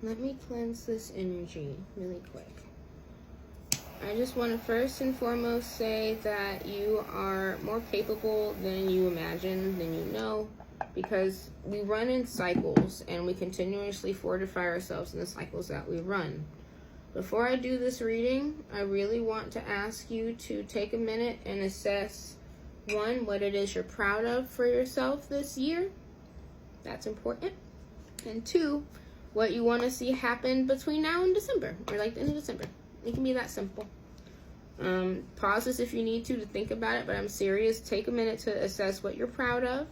Let me cleanse this energy really quick. I just want to first and foremost say that you are more capable than you imagine, than you know, because we run in cycles and we continuously fortify ourselves in the cycles that we run. Before I do this reading, I really want to ask you to take a minute and assess, one, what it is you're proud of for yourself this year. That's important. And two, what you want to see happen between now and December, or like the end of December. It can be that simple. Pause this if you need to think about it, but I'm serious. Take a minute to assess what you're proud of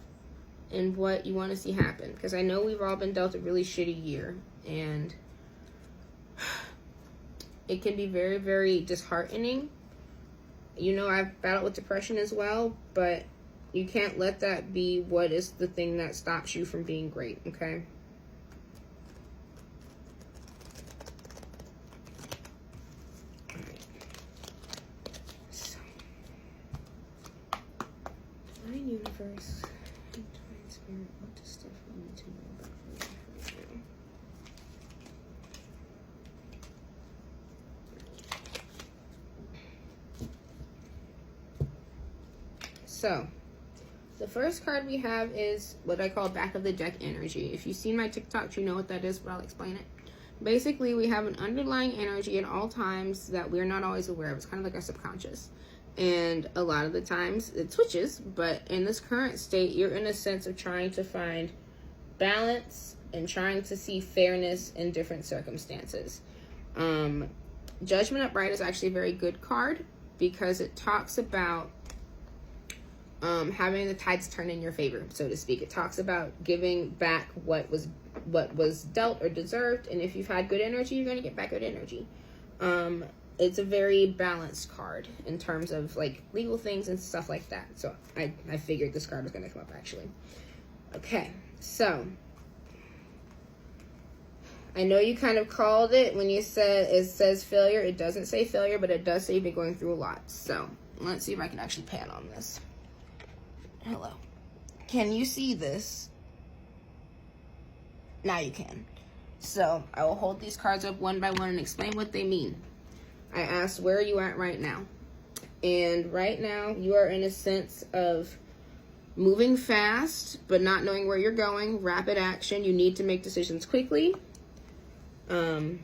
and what you want to see happen. Because I know we've all been dealt a really shitty year, and it can be very, very disheartening. You know, I've battled with depression as well, but you can't let that be what is the thing that stops you from being great, okay? Universe, Divine Spirit, what does stuff we need to know about life right now? So, the first card we have is what I call back of the deck energy. If you've seen my TikTok, you know what that is, but I'll explain it. Basically, we have an underlying energy at all times that we're not always aware of. It's kind of like our subconscious. And a lot of the times it switches, but in this current state, you're in a sense of trying to find balance and trying to see fairness in different circumstances. Judgment Upright is actually a very good card because it talks about having the tides turn in your favor, so to speak. It talks about giving back what was dealt or deserved, and if you've had good energy, you're going to get back good energy. It's a very balanced card in terms of like legal things and stuff like that. So I figured this card was going to come up actually. Okay, so I know you kind of called it when you said it says failure. It doesn't say failure, but it does say you've been going through a lot. So let's see if I can actually pan on this. Hello. Can you see this? Now you can. So I will hold these cards up one by one and explain what they mean. I asked, where are you at right now? And right now, you are in a sense of moving fast, but not knowing where you're going. Rapid action. You need to make decisions quickly. You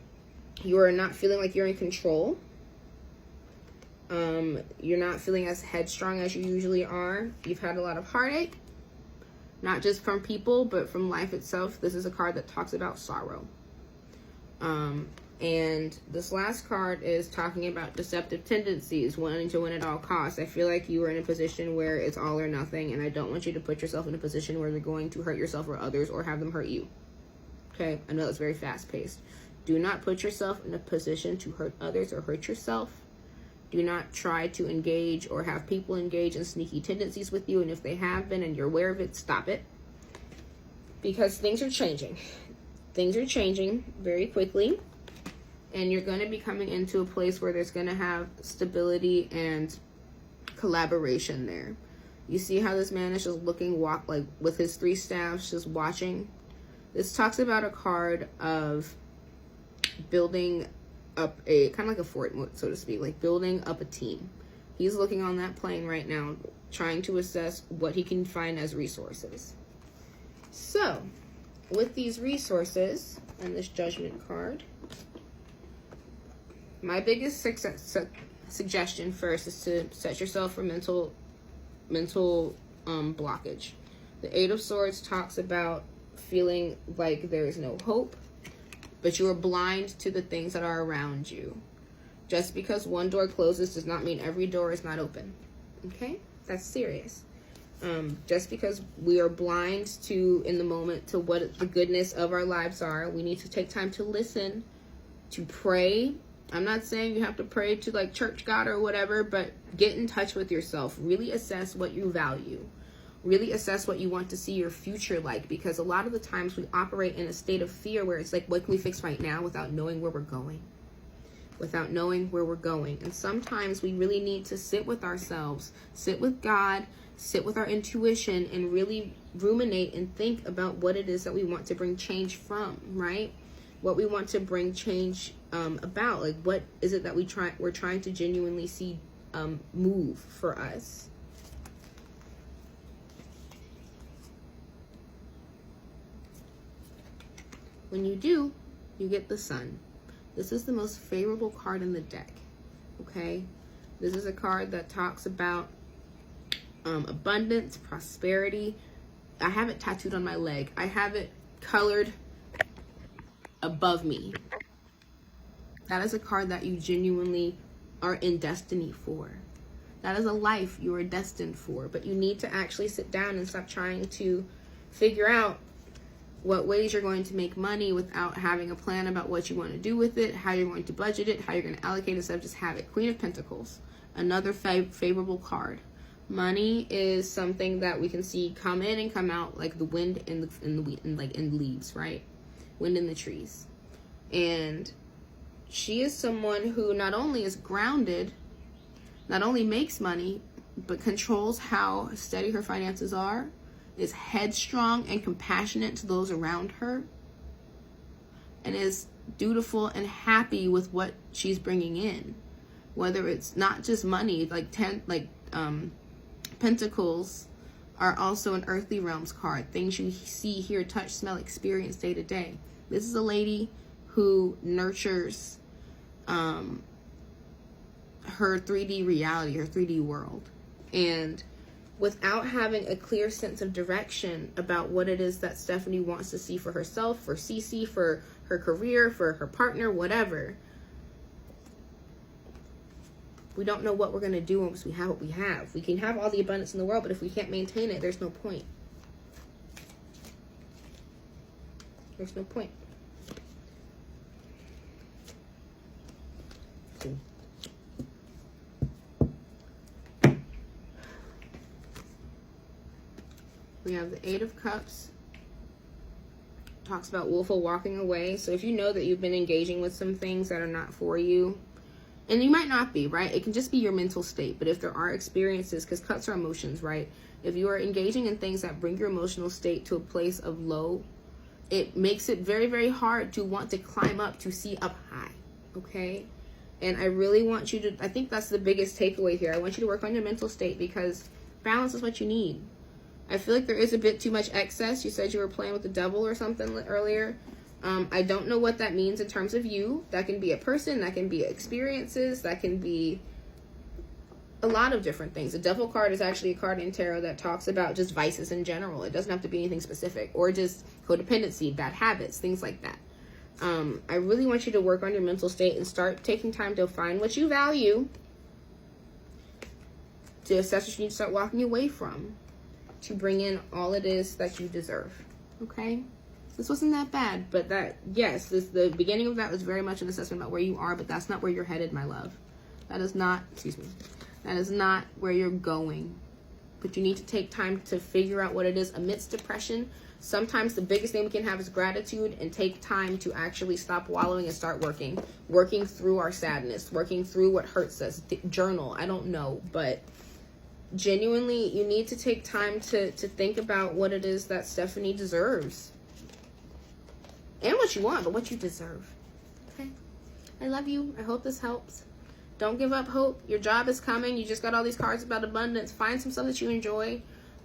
are not feeling like you're in control. You're not feeling as headstrong as you usually are. You've had a lot of heartache, not just from people, but from life itself. This is a card that talks about sorrow. And this last card is talking about deceptive tendencies, wanting to win at all costs. I feel like you are in a position where it's all or nothing, and I don't want you to put yourself in a position where you're going to hurt yourself or others or have them hurt you. Okay? I know that's very fast-paced. Do not put yourself in a position to hurt others or hurt yourself. Do not try to engage or have people engage in sneaky tendencies with you, and if they have been and you're aware of it, stop it. Because things are changing. Things are changing very quickly. And you're going to be coming into a place where there's going to have stability and collaboration there. You see how this man is just looking, like with his 3 staffs, just watching. This talks about a card of building up a, kind of like a fort, so to speak, like building up a team. He's looking on that plane right now, trying to assess what he can find as resources. So, with these resources and this judgment card, my biggest suggestion first is to set yourself for mental blockage. The 8 of Swords talks about feeling like there is no hope, but you are blind to the things that are around you. Just because one door closes does not mean every door is not open. Okay? That's serious. Just because we are blind to, in the moment, to what the goodness of our lives are, we need to take time to listen, to pray. I'm not saying you have to pray to like church God or whatever, but get in touch with yourself. Really assess what you value. Really assess what you want to see your future like, because a lot of the times we operate in a state of fear where it's like, what can we fix right now without knowing where we're going? And sometimes we really need to sit with ourselves, sit with God, sit with our intuition, and really ruminate and think about what it is that we want to bring change from, right? what we want to bring change about. Like, what is it that we're trying to genuinely see move for us? When you do, you get the Sun. This is the most favorable card in the deck, okay? This is a card that talks about abundance, prosperity. I have it tattooed on my leg. I have it colored above me. That is a card that you genuinely are in destiny for. That is a life you are destined for, but you need to actually sit down and stop trying to figure out what ways you're going to make money without having a plan about what you want to do with it, how you're going to budget it, how you're going to allocate it, instead of just have it. Queen of Pentacles, another favorable card. Money is something that we can see come in and come out like the wind in leaves, right? Wind in the trees. And she is someone who not only is grounded, not only makes money, but controls how steady her finances are, is headstrong and compassionate to those around her, and is dutiful and happy with what she's bringing in. Whether it's not just money, Pentacles are also an earthly realms card. Things you see, hear, touch, smell, experience day to day. This is a lady who nurtures her 3D reality, her 3D world. And without having a clear sense of direction about what it is that Stephanie wants to see for herself, for Cece, for her career, for her partner, whatever, we don't know what we're going to do once we have what we have. We can have all the abundance in the world, but if we can't maintain it, there's no point. There's no point. Cool. We have the Eight of Cups. Talks about willful walking away. So if you know that you've been engaging with some things that are not for you, and you might not be, right? It can just be your mental state. But if there are experiences, because cups are emotions, right? If you are engaging in things that bring your emotional state to a place of low, it makes it very, very hard to want to climb up to see up high, okay? And I really want you to, I think that's the biggest takeaway here. I want you to work on your mental state, because balance is what you need. I feel like there is a bit too much excess. You said you were playing with the devil or something earlier. I don't know what that means in terms of you. That can be a person, that can be experiences, that can be a lot of different things. The devil card is actually a card in tarot that talks about just vices in general. It doesn't have to be anything specific, or just codependency, bad habits, things like that. I really want you to work on your mental state and start taking time to find what you value, to assess what you need to start walking away from, to bring in all it is that you deserve. Okay? This wasn't that bad, but the beginning of that was very much an assessment about where you are, but that's not where you're headed, my love. That is not where you're going. But you need to take time to figure out what it is amidst depression. Sometimes the biggest thing we can have is gratitude, and take time to actually stop wallowing and start working through our sadness, working through what hurts us. Journal, I don't know, but genuinely, you need to take time to think about what it is that Stephanie deserves. And what you want, but what you deserve. Okay? I love you. I hope this helps. Don't give up hope. Your job is coming. You just got all these cards about abundance. Find some stuff that you enjoy.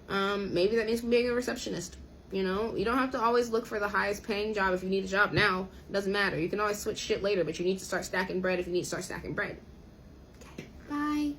Maybe that means being a receptionist. You know, you don't have to always look for the highest paying job if you need a job now. It doesn't matter. You can always switch shit later, but you need to start stacking bread if you need to start stacking bread. Okay. Bye.